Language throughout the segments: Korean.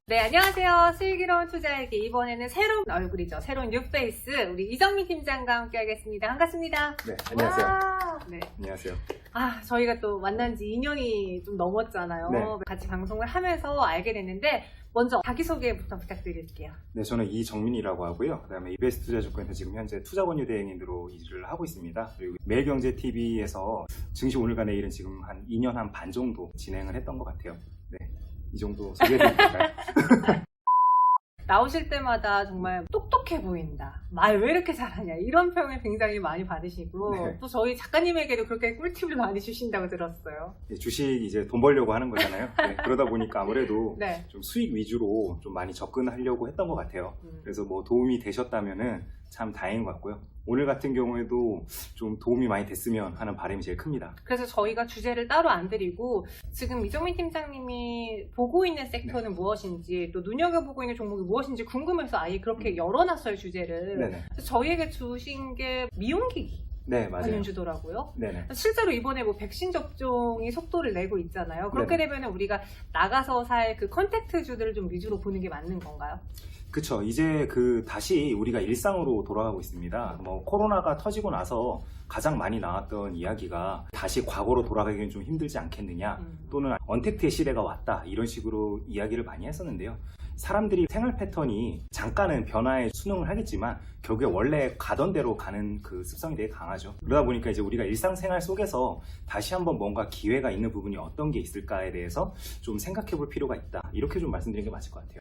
네, 안녕하세요. 슬기로운 투자에게 이번에는 새로운 얼굴이죠. 새로운 뉴페이스 우리 이정민 팀장과 함께 하겠습니다. 반갑습니다. 네, 안녕하세요. 와, 네. 안녕하세요. 저희가 또 만난 지 2년이 좀 넘었잖아요. 네. 같이 방송을 하면서 알게 됐는데 먼저 자기소개부터 부탁드릴게요. 네, 저는 이정민이라고 하고요. 그다음에 이베스트 투자증권에서 지금 현재 투자권유 대행인으로 일을 하고 있습니다. 그리고 매일경제TV에서 증시 오늘과 내일은 지금 한 2년 한 반 정도 진행을 했던 것 같아요. 네, 이 정도 소개해드릴까요? 나오실 때마다 정말 똑똑해 보인다. 말 왜 이렇게 잘하냐. 이런 평을 굉장히 많이 받으시고 네. 또 저희 작가님에게도 그렇게 꿀팁을 많이 주신다고 들었어요. 주식 이제 돈 벌려고 하는 거잖아요. 네, 그러다 보니까 아무래도 네. 좀 수익 위주로 좀 많이 접근하려고 했던 것 같아요. 그래서 뭐 도움이 되셨다면은 참 다행인 것 같고요. 오늘 같은 경우에도 좀 도움이 많이 됐으면 하는 바람이 제일 큽니다. 그래서 저희가 주제를 따로 안 드리고 지금 이정민 팀장님이 보고 있는 섹터는 무엇인지 또 눈여겨보고 있는 종목이 무엇인지 궁금해서 아예 그렇게 열어놨어요, 주제를. 네네. 그래서 저희에게 주신 게 미용기기 네, 맞아요. 관련 주더라고요. 네네. 실제로 이번에 뭐 백신 접종이 속도를 내고 있잖아요. 그렇게 되면 우리가 나가서 살 그 컨택트주들을 좀 위주로 보는 게 맞는 건가요? 그쵸. 이제 다시 우리가 일상으로 돌아가고 있습니다. 뭐, 코로나가 터지고 나서 가장 많이 나왔던 이야기가 다시 과거로 돌아가기는 좀 힘들지 않겠느냐, 또는 언택트의 시대가 왔다, 이런 식으로 이야기를 많이 했었는데요. 사람들이 생활 패턴이 잠깐은 변화에 순응을 하겠지만 결국에 원래 가던 대로 가는 그 습성이 되게 강하죠. 그러다 보니까 이제 우리가 일상생활 속에서 다시 한번 뭔가 기회가 있는 부분이 어떤 게 있을까에 대해서 좀 생각해 볼 필요가 있다. 이렇게 좀 말씀드리는 게 맞을 것 같아요.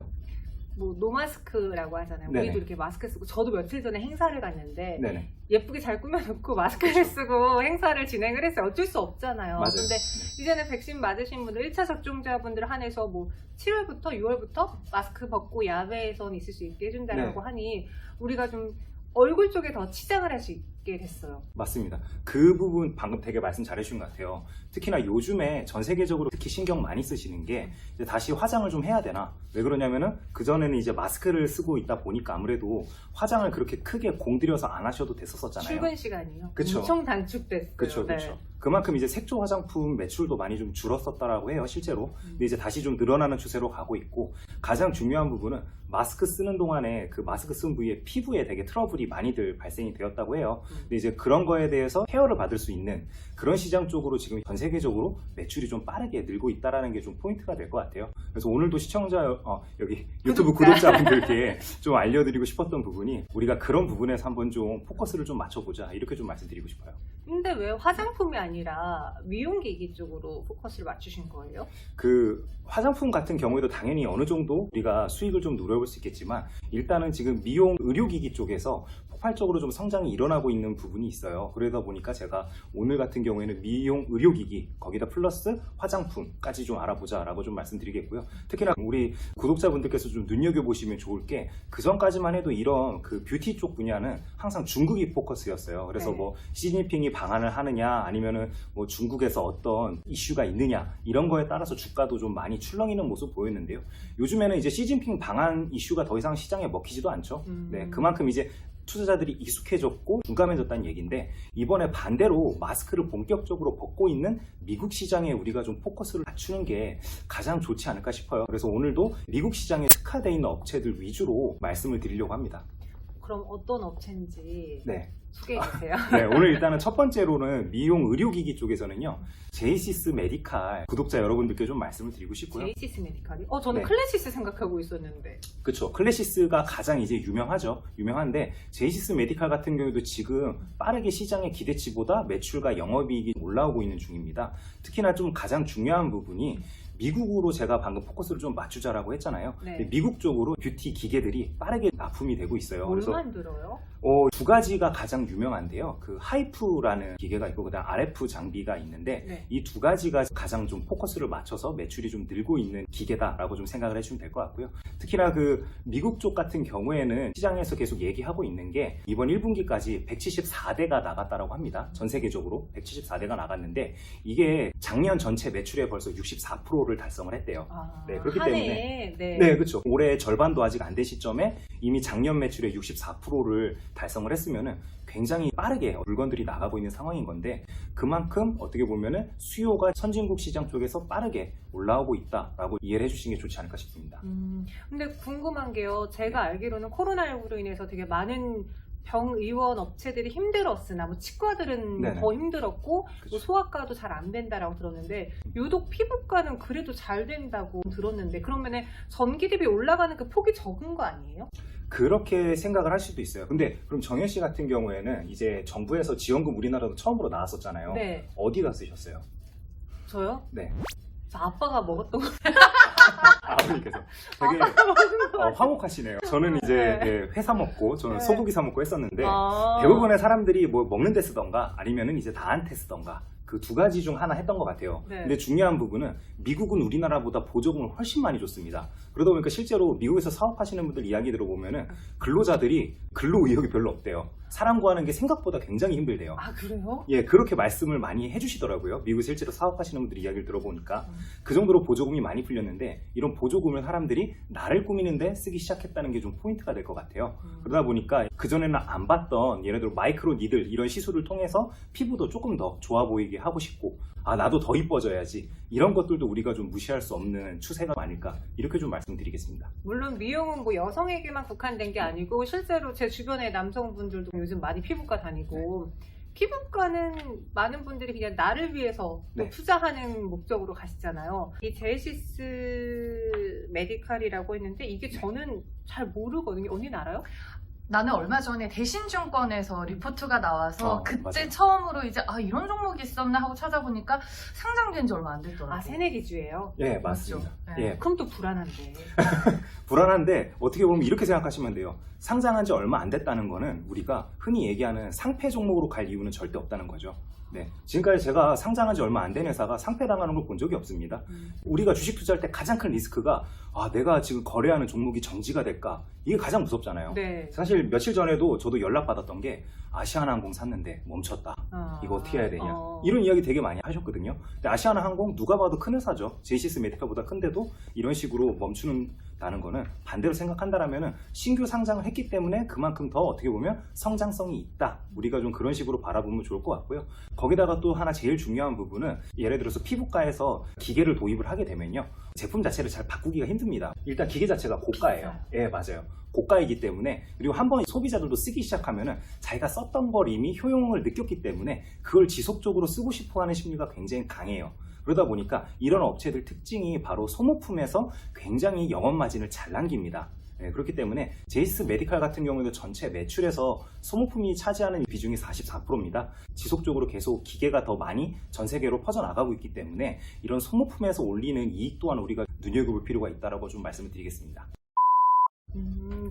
뭐 노마스크라고 하잖아요. 네네. 우리도 이렇게 마스크 쓰고 저도 며칠 전에 행사를 갔는데 네네. 예쁘게 잘 꾸며놓고 마스크를 쓰고 행사를 진행을 했어요. 어쩔 수 없잖아요. 맞아요. 근데 이제는 백신 맞으신 분들 1차 접종자분들 한해서 뭐 7월부터 6월부터 마스크 벗고 야외에서는 있을 수 있게 해준다고 하니 우리가 좀 얼굴 쪽에 더 치장을 할 수 있게 됐어요. 맞습니다. 그 부분 방금 되게 말씀 잘해주신 것 같아요. 특히나 요즘에 전 세계적으로 특히 신경 많이 쓰시는 게 이제 다시 화장을 좀 해야 되나? 왜 그러냐면은 그전에는 이제 마스크를 쓰고 있다 보니까 아무래도 화장을 그렇게 크게 공들여서 안 하셔도 됐었잖아요. 출근 시간이요. 그쵸. 엄청 단축됐어요. 그렇죠, 그렇죠. 네. 그만큼 이제 색조 화장품 매출도 많이 좀 줄었었다라고 해요, 실제로. 근데 이제 다시 좀 늘어나는 추세로 가고 있고, 가장 중요한 부분은 마스크 쓰는 동안에 그 마스크 쓴 부위에 피부에 되게 트러블이 많이들 발생이 되었다고 해요. 근데 이제 그런 거에 대해서 케어를 받을 수 있는 그런 시장 쪽으로 지금 전 세계적으로 매출이 좀 빠르게 늘고 있다라는 게 좀 포인트가 될 것 같아요. 그래서 오늘도 시청자, 여기 유튜브 구독자분들께 좀 알려드리고 싶었던 부분이 우리가 그런 부분에서 한번 좀 포커스를 좀 맞춰보자, 이렇게 좀 말씀드리고 싶어요. 근데 왜 화장품이 아니라 미용기기 쪽으로 포커스를 맞추신 거예요? 그 화장품 같은 경우에도 당연히 어느 정도 우리가 수익을 좀 누려볼 수 있겠지만 일단은 지금 미용 의료기기 쪽에서 폭발적으로 좀 성장이 일어나고 있는 부분이 있어요. 그러다 보니까 제가 오늘 같은 경우에는 미용 의료기기 거기다 플러스 화장품까지 좀 알아보자 라고 좀 말씀드리겠고요. 특히나 우리 구독자분들께서 좀 눈여겨보시면 좋을 게 그전까지만 해도 이런 그 뷰티 쪽 분야는 항상 중국이 포커스였어요. 그래서 뭐 시진핑이 방한을 하느냐 아니면은 뭐 중국에서 어떤 이슈가 있느냐 이런 거에 따라서 주가도 좀 많이 출렁이는 모습 보였는데요. 요즘에는 이제 시진핑 방한 이슈가 더 이상 시장에 먹히지도 않죠. 네, 그만큼 이제 투자자들이 익숙해졌고 둔감해졌다는 얘기인데 이번에 반대로 마스크를 본격적으로 벗고 있는 미국 시장에 우리가 좀 포커스를 맞추는 게 가장 좋지 않을까 싶어요. 그래서 오늘도 미국 시장에 특화되어 있는 업체들 위주로 말씀을 드리려고 합니다. 그럼 어떤 업체인지 네. 소개해 주세요. 네, 오늘 일단은 첫 번째로는 미용 의료기기 쪽에서는요. 제이시스 메디칼 구독자 여러분들께 좀 말씀을 드리고 싶고요. 제이시스 메디칼이? 저는 네. 클래시스 생각하고 있었는데. 그렇죠. 클래시스가 가장 이제 유명하죠. 유명한데 제이시스 메디칼 같은 경우도 지금 빠르게 시장의 기대치보다 매출과 영업이익이 올라오고 있는 중입니다. 특히나 좀 가장 중요한 부분이 미국으로 제가 방금 포커스를 좀 맞추자라고 했잖아요. 네. 근데 미국 쪽으로 뷰티 기계들이 빠르게 납품이 되고 있어요. 뭘 그래서 만들어요? 두 가지가 가장 유명한데요. 그 하이프라는 기계가 있고 그다음 RF 장비가 있는데 이 두 가지가 가장 좀 포커스를 맞춰서 매출이 좀 늘고 있는 기계다라고 좀 생각을 해주시면 될 것 같고요. 특히나 그 미국 쪽 같은 경우에는 시장에서 계속 얘기하고 있는 게 이번 1분기까지 174대가 나갔다라고 합니다. 전 세계적으로 174대가 나갔는데 이게 작년 전체 매출의 벌써 64%를 44%를 달성을 했대요. 네, 그렇기 한 때문에 해에, 네. 네, 그렇죠. 올해 절반도 아직 안 된 시점에 이미 작년 매출의 64%를 달성을 했으면은 굉장히 빠르게 물건들이 나가고 있는 상황인 건데, 그만큼 어떻게 보면은 수요가 선진국 시장 쪽에서 빠르게 올라오고 있다라고 이해를 해주시는 게 좋지 않을까 싶습니다. 근데 궁금한 게요. 제가 알기로는 코로나19로 인해서 되게 많은 병의원 업체들이 힘들었으나 뭐 치과들은 네네. 더 힘들었고 그쵸. 뭐 소아과도 잘 안 된다라고 들었는데, 유독 피부과는 그래도 잘 된다고 들었는데, 그러면은 전기 대비 올라가는 그 폭이 적은 거 아니에요? 그렇게 생각을 할 수도 있어요. 근데 그럼 정현 씨 같은 경우에는 이제 정부에서 지원금 우리나라도 처음으로 나왔었잖아요. 네. 어디다 쓰셨어요? 저요? 네. 저 아빠가 먹었던 거. 아버님께서 되게 화목하시네요. 저는 이제 네. 네, 회사 먹고 저는 네. 소고기 사 먹고 했었는데, 아. 대부분의 사람들이 뭐 먹는 데 쓰던가 아니면은 이제 나한테 쓰던가 그 두 가지 중 하나 했던 것 같아요. 네. 근데 중요한 부분은 미국은 우리나라보다 보조금을 훨씬 많이 줬습니다. 그러다 보니까 실제로 미국에서 사업하시는 분들 이야기 들어보면은 근로자들이 근로 의욕이 별로 없대요. 사람 구하는 게 생각보다 굉장히 힘들대요. 아, 그래요? 예, 그렇게 말씀을 많이 해주시더라고요. 미국 실제로 사업하시는 분들 이야기를 들어보니까 그 정도로 보조금이 많이 풀렸는데, 이런 보조금을 사람들이 나를 꾸미는데 쓰기 시작했다는 게 좀 포인트가 될 것 같아요. 그러다 보니까 그전에는 안 봤던 예를 들어 마이크로 니들 이런 시술을 통해서 피부도 조금 더 좋아 보이게 하고 싶고, 아 나도 더 이뻐져야지, 이런 것들도 우리가 좀 무시할 수 없는 추세가 아닐까, 이렇게 좀 말씀드리겠습니다. 물론 미용은 뭐 여성에게만 국한된 게 아니고 실제로 제 주변의 남성분들도 요즘 많이 피부과 다니고, 피부과는 많은 분들이 그냥 나를 위해서 뭐 네. 투자하는 목적으로 가시잖아요. 이 제이시스 메디칼이라고 했는데 이게 저는 잘 모르거든요. 언니는 알아요? 나는 얼마 전에 대신증권에서 리포트가 나와서 그때 맞아요. 처음으로 이제 이런 종목이 있었나 하고 찾아보니까 상장된 지 얼마 안 됐더라고요. 아, 새내기주예요? 예, 맞습니다. 맞죠? 예, 그럼 또 불안한데. 불안한데 어떻게 보면 이렇게 생각하시면 돼요. 상장한 지 얼마 안 됐다는 거는 우리가 흔히 얘기하는 상폐 종목으로 갈 이유는 절대 없다는 거죠. 네, 지금까지 제가 상장한 지 얼마 안 된 회사가 상폐당하는 걸 본 적이 없습니다. 우리가 주식 투자할 때 가장 큰 리스크가 내가 지금 거래하는 종목이 정지가 될까, 이게 가장 무섭잖아요. 네. 사실 며칠 전에도 저도 연락받았던 게 아시아나항공 샀는데 멈췄다, 이거 어떻게 해야 되냐, 이런 이야기 되게 많이 하셨거든요. 근데 아시아나항공 누가 봐도 큰 회사죠. 제이시스 메디칼보다 큰데도 이런 식으로 멈추는다는 거는, 반대로 생각한다라면 신규 상장을 했기 때문에 그만큼 더 어떻게 보면 성장성이 있다, 우리가 좀 그런 식으로 바라보면 좋을 것 같고요. 거기다가 또 하나 제일 중요한 부분은, 예를 들어서 피부과에서 기계를 도입을 하게 되면요, 제품 자체를 잘 바꾸기가 힘듭니다. 일단 기계 자체가 고가예요. 예, 맞아요. 고가이기 때문에, 그리고 한번 소비자들도 쓰기 시작하면은 자기가 썼던 걸 이미 효용을 느꼈기 때문에 그걸 지속적으로 쓰고 싶어 하는 심리가 굉장히 강해요. 그러다 보니까 이런 업체들 특징이 바로 소모품에서 굉장히 영업 마진을 잘 남깁니다. 네, 그렇기 때문에 제이시스 메디칼 같은 경우에도 전체 매출에서 소모품이 차지하는 비중이 44%입니다. 지속적으로 계속 기계가 더 많이 전 세계로 퍼져나가고 있기 때문에 이런 소모품에서 올리는 이익 또한 우리가 눈여겨볼 필요가 있다고 좀 말씀을 드리겠습니다.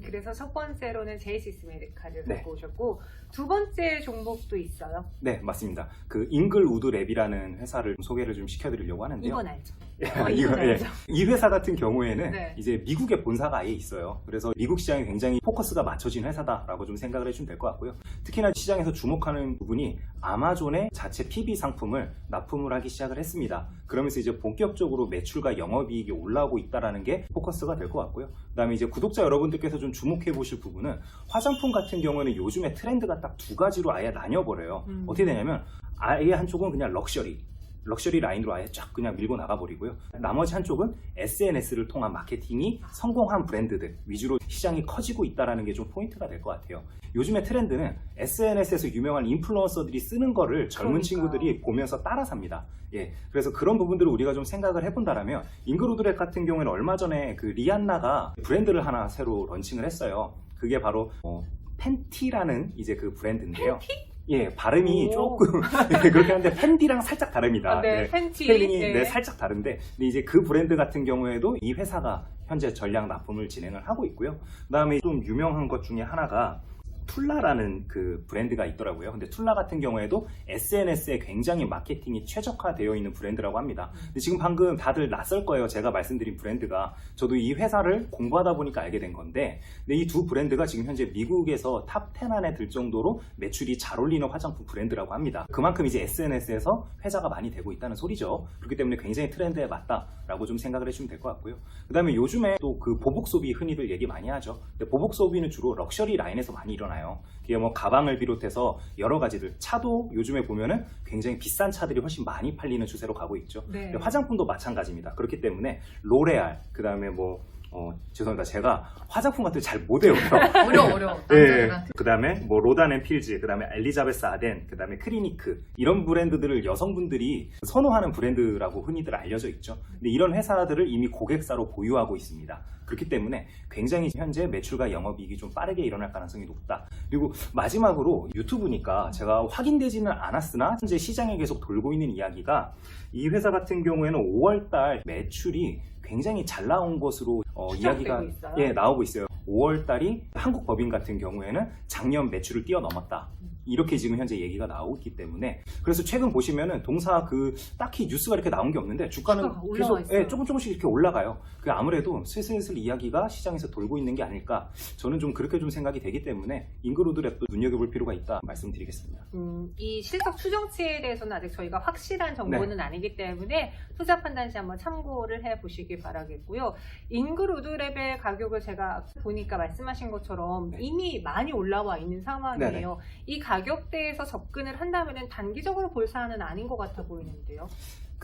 그래서 첫 번째로는 제이시스 메디칼을 네. 갖고 오셨고, 두 번째 종목도 있어요. 네, 맞습니다. 그 잉글우드 랩이라는 회사를 소개를 좀 시켜드리려고 하는데요. 이건 알죠. 이거, 이건 예. 알죠. 이 회사 같은 경우에는 네. 이제 미국에 본사가 아예 있어요. 그래서 미국 시장에 굉장히 포커스가 맞춰진 회사다라고 좀 생각을 해주면 될 것 같고요. 특히나 시장에서 주목하는 부분이 아마존의 자체 PB 상품을 납품을 하기 시작을 했습니다. 그러면서 이제 본격적으로 매출과 영업이익이 올라오고 있다는 게 포커스가 될 것 같고요. 그다음에 이제 구독자 여러분들께서 좀 주목해 보실 부분은, 화장품 같은 경우에는 요즘에 트렌드가 딱 두 가지로 아예 나뉘어버려요. 어떻게 되냐면, 아예 한쪽은 그냥 럭셔리 라인으로 아예 쫙 그냥 밀고 나가버리고요. 나머지 한쪽은 SNS를 통한 마케팅이 성공한 브랜드들 위주로 시장이 커지고 있다는 게 좀 포인트가 될 것 같아요. 요즘의 트렌드는 SNS에서 유명한 인플루언서들이 쓰는 거를 젊은 그러니까요. 친구들이 보면서 따라 삽니다. 예, 그래서 그런 부분들을 우리가 좀 생각을 해본다라면, 잉그루드랩 같은 경우에는 얼마 전에 그 리안나가 브랜드를 하나 새로 런칭을 했어요. 그게 바로 팬티라는 이제 그 브랜드인데요. 예, 발음이 오. 조금 그렇게 하는데 팬디랑 살짝 다릅니다. 네, 팬티. 스펠링이 네. 살짝 다른데, 근데 이제 그 브랜드 같은 경우에도 이 회사가 현재 전략 납품을 진행을 하고 있고요. 그다음에 좀 유명한 것 중에 하나가 툴라라는 그 브랜드가 있더라고요. 근데 툴라 같은 경우에도 SNS에 굉장히 마케팅이 최적화되어 있는 브랜드라고 합니다. 근데 지금 방금 다들 낯설 거예요. 제가 말씀드린 브랜드가. 저도 이 회사를 공부하다 보니까 알게 된 건데, 근데 이 두 브랜드가 지금 현재 미국에서 탑 10 안에 들 정도로 매출이 잘 올리는 화장품 브랜드라고 합니다. 그만큼 이제 SNS에서 회자가 많이 되고 있다는 소리죠. 그렇기 때문에 굉장히 트렌드에 맞다라고 좀 생각을 해주면 될 것 같고요. 그 다음에 요즘에 또 그 보복 소비 흔히들 얘기 많이 하죠. 근데 보복 소비는 주로 럭셔리 라인에서 많이 일어나요. 그게 뭐 가방을 비롯해서 여러 가지들, 차도 요즘에 보면은 굉장히 비싼 차들이 훨씬 많이 팔리는 추세로 가고 있죠. 네. 화장품도 마찬가지입니다. 그렇기 때문에 로레알, 그 다음에 죄송합니다. 제가 화장품 같은 거 잘 못 외워요. 어려워. 네. 그 다음에 로단 앤 필즈, 그 다음에 엘리자베스 아덴, 그 다음에 크리니크, 이런 브랜드들을 여성분들이 선호하는 브랜드라고 흔히들 알려져 있죠. 근데 이런 회사들을 이미 고객사로 보유하고 있습니다. 그렇기 때문에 굉장히 현재 매출과 영업이익이 좀 빠르게 일어날 가능성이 높다. 그리고 마지막으로 유튜브니까 제가 확인되지는 않았으나 현재 시장에 계속 돌고 있는 이야기가, 이 회사 같은 경우에는 5월달 매출이 굉장히 잘 나온 것으로 이야기가 있어요? 나오고 있어요. 5월달이 한국 법인 같은 경우에는 작년 매출을 뛰어넘었다. 이렇게 지금 현재 얘기가 나오고 있기 때문에, 그래서 최근 보시면은 동사 딱히 뉴스가 이렇게 나온 게 없는데 주가는 계속 조금씩 이렇게 올라가요. 그 아무래도 슬슬 이야기가 시장에서 돌고 있는 게 아닐까, 저는 좀 그렇게 좀 생각이 되기 때문에 인그루드랩도 눈여겨볼 필요가 있다 말씀드리겠습니다. 이 실적 추정치에 대해서는 아직 저희가 확실한 정보는 아니기 때문에 투자 판단 시 한번 참고를 해보시길 바라겠고요. 인그루드랩의 가격을 제가 보니까 말씀하신 것처럼 이미 많이 올라와 있는 상황이에요. 이 가격대에서 접근을 한다면 단기적으로 볼 사안은 아닌 것 같아 보이는데요.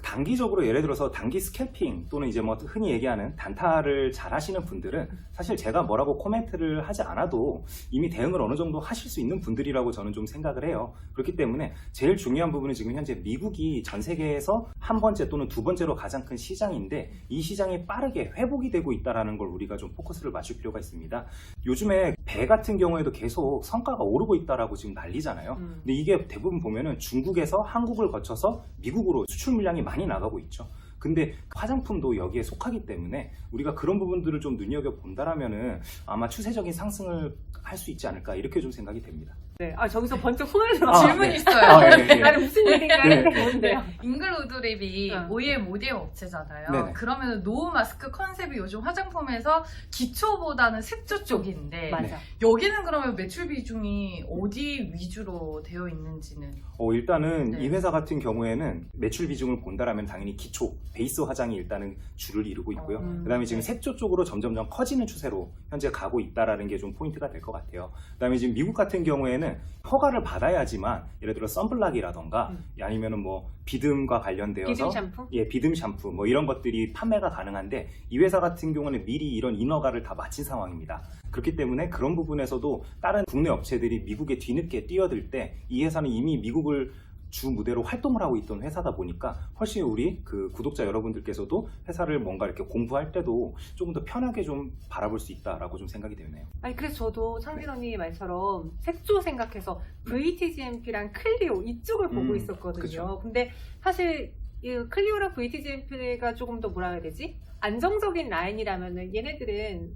단기적으로 예를 들어서 단기 스캘핑 또는 이제 뭐 흔히 얘기하는 단타를 잘 하시는 분들은 사실 제가 뭐라고 코멘트를 하지 않아도 이미 대응을 어느 정도 하실 수 있는 분들이라고 저는 좀 생각을 해요. 그렇기 때문에 제일 중요한 부분은 지금 현재 미국이 전 세계에서 한 번째 또는 두 번째로 가장 큰 시장인데, 이 시장이 빠르게 회복이 되고 있다는 걸 우리가 좀 포커스를 맞출 필요가 있습니다. 요즘에 배 같은 경우에도 계속 성과가 오르고 있다라고 지금 난리잖아요. 근데 이게 대부분 보면은 중국에서 한국을 거쳐서 미국으로 수출 물량이 많이 나가고 있죠. 근데 화장품도 여기에 속하기 때문에 우리가 그런 부분들을 좀 눈여겨본다라면은 아마 추세적인 상승을 할 수 있지 않을까, 이렇게 좀 생각이 됩니다. 네, 저기서 번쩍 손을 들어서 질문 있어요. 나는 무슨 얘기인가 했는데 뭔데요? 인글루드랩이 OEM 업체잖아요. 네네. 그러면 노우 마스크 컨셉이 요즘 화장품에서 기초보다는 색조 쪽인데, 맞아. 여기는 그러면 매출 비중이 어디 위주로 되어 있는지는? 일단은 이 회사 같은 경우에는 매출 비중을 본다라면 당연히 기초, 베이스 화장이 일단은 주를 이루고 있고요. 그 다음에 지금 색조 쪽으로 점점점 커지는 추세로 현재 가고 있다라는 게 좀 포인트가 될 것 같아요. 그 다음에 지금 미국 같은 경우에는 허가를 받아야지만, 예를 들어 선블락이라던가 아니면은 뭐 비듬과 관련되어서 비듬 샴푸? 비듬 샴푸 뭐 이런 것들이 판매가 가능한데, 이 회사 같은 경우는 미리 이런 인허가를 다 마친 상황입니다. 그렇기 때문에 그런 부분에서도 다른 국내 업체들이 미국에 뒤늦게 뛰어들 때 이 회사는 이미 미국을 주 무대로 활동을 하고 있던 회사다 보니까 훨씬 우리 그 구독자 여러분들께서도 회사를 뭔가 이렇게 공부할 때도 조금 더 편하게 좀 바라볼 수 있다라고 좀 생각이 되네요. 아니 그래서 저도 창빈 언니 말처럼 색조 생각해서 VTGMP랑 클리오 이쪽을 보고 있었거든요. 그쵸. 근데 사실 이 클리오랑 VTGMP가 조금 더 뭐라 해야 되지? 안정적인 라인이라면은 얘네들은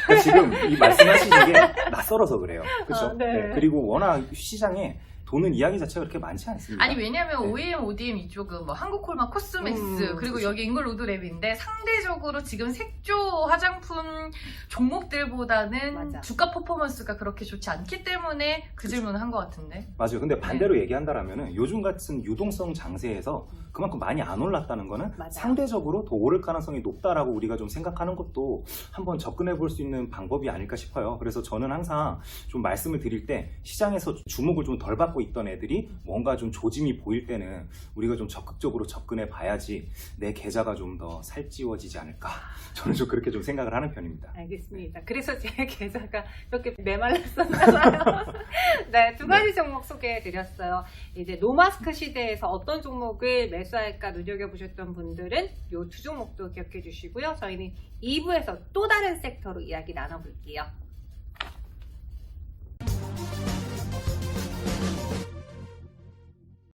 그러니까 지금 이 말씀하시는 게 낯설어서 그래요. 그렇죠? 네. 그리고 워낙 시장에 도는 이야기 자체가 그렇게 많지 않습니다. 아니 왜냐면 OEM, ODM 이쪽은 뭐 한국콜마, 코스맥스 그리고 그쵸. 여기 인글루드랩인데 상대적으로 지금 색조 화장품 종목들보다는 맞아. 주가 퍼포먼스가 그렇게 좋지 않기 때문에 그 질문을 한 것 같은데. 맞아요. 근데 반대로 얘기한다라면은 요즘 같은 유동성 장세에서 그만큼 많이 안 올랐다는 거는 맞아요. 상대적으로 더 오를 가능성이 높다라고 우리가 좀 생각하는 것도 한번 접근해 볼 수 있는 방법이 아닐까 싶어요. 그래서 저는 항상 좀 말씀을 드릴 때 시장에서 주목을 좀 덜 받고 있던 애들이 뭔가 좀 조짐이 보일 때는 우리가 좀 적극적으로 접근해 봐야지 내 계좌가 좀 더 살찌워지지 않을까. 저는 좀 그렇게 좀 생각을 하는 편입니다. 알겠습니다. 그래서 제 계좌가 이렇게 메말랐었나봐요. 네, 두 가지 종목 소개해드렸어요. 이제 노마스크 시대에서 어떤 종목을 매수할까 눈여겨보셨던 분들은 이 두 종목도 기억해 주시고요. 저희는 2부에서 또 다른 섹터로 이야기 나눠볼게요.